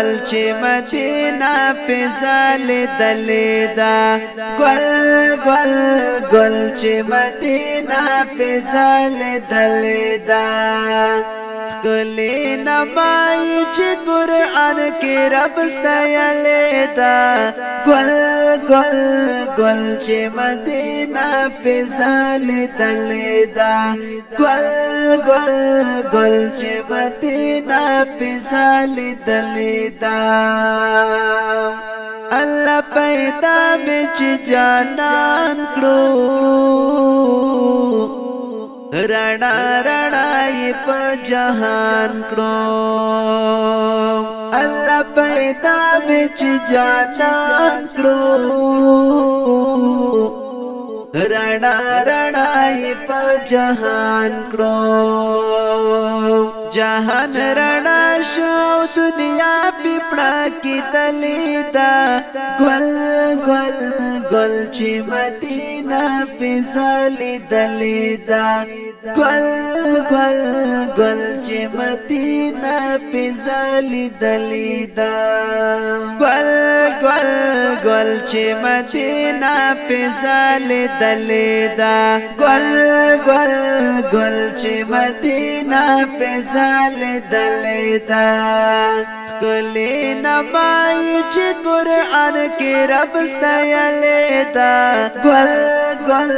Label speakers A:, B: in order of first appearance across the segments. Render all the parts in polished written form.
A: گل چې مدینه په ځلېدلې ده گل گل گل چې مدینه په ځلېدلې ده کلی نمائی چی قرآن کی رب ستایلے دا گل گل گل چی مدینہ پی ځلېدلې دا گل گل گل چی مدینہ پی ځلېدلې دا اللہ پیدا میں چی جانان کړو رڼا رڼا یې په جهان کړو الله پیدا مې چې جانان کړو رڼا رڼا یې په جهان کړو جهان رڼا شو دنیا پیپړه کې دلیدا ګل ګل ګل چې مدینه په ځلېدلې ده گل گل گل چې مدینه په ځلېدلې ده گل گل گل چې مدینه په ځلېدلې ده گل گل گل چې مدینه په ځلېدلې ده کلی نمائی چی قرآن کی رب ستایلے دا گل گل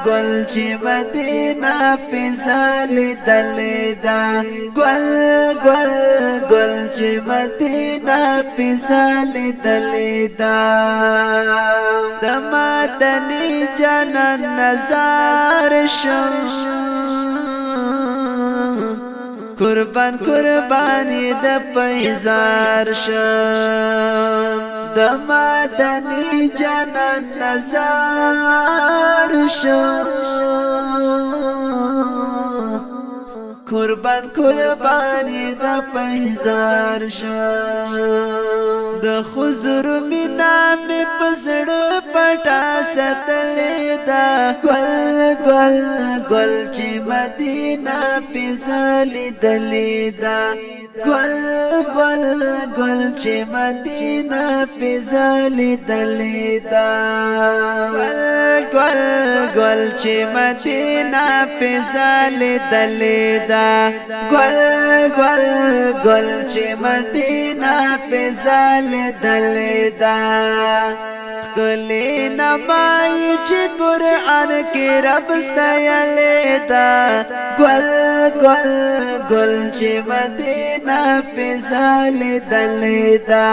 A: گل چی مدینہ پی ځلېدلې دا گل گل گل چی مدینہ پی ځلېدلې دا د مدنی جنان نظر شم قربان قربانی د پیزار شم د مدنی جنان نظر شم قربان قربانی د پیزار شم د خضر مینا می پزړه پټا ستلې دا گل گل گل چې مدینه په ځلېدلې ده گل گل گل چې مدینه په ځلېدلې ده گل گل گل چې مدینه په ځلېدلې ده گل گل گل چې مدینه په ځلېدلې ده کلی نمائی چی قرآن کی رب ستایلے دا گل گل گل چی مدینہ پی ځلېدلې دا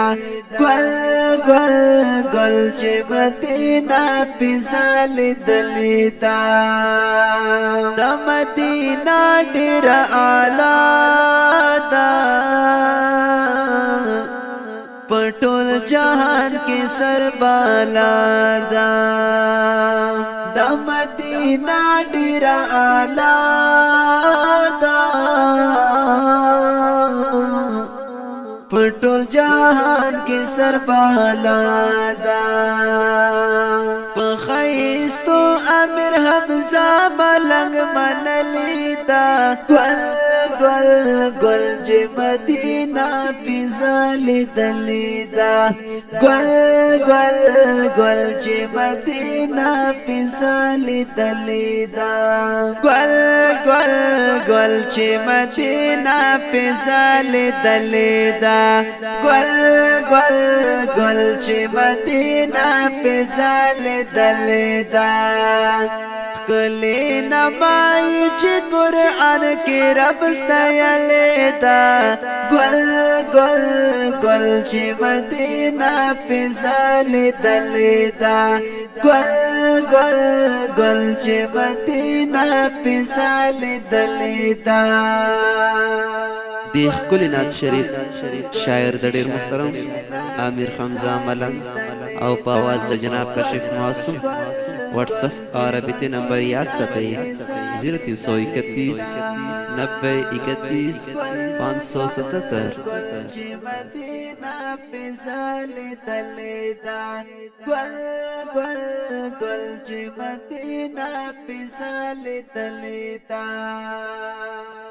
A: گل گل گل چی مدینہ پی ځلېدلې دا د مدینہ ډېر اعلی دا پټول جهان کې سربالا دا د مدینه ډېر اعلی دا پټول جهان کې سربالا دا په خیستو امیر حمزه ملنګ منلی دا گل گل گل چې مدینه په ځلېدلې ده گل گل گل چې مدینه په ځلېدلې ده گل گل گل چې مدینه په ځلېدلې ده گل گل گل چې مدینه په ځلېدلې ده کلی نمائی چی قرآن کی رب ستایلے دا گل گل گل چی مدینہ پی ځلېدلې دا گل گل گل چی مدینہ پی ځلېدلې دا
B: دی ښکلی نعت شریف شاعر د ډېر محترم امیر حمزه ملنګ او په आवाज د جناب کشف معصوم व्हाट्सएप और रबते नंबर याद सतई 0331 90 31
A: 577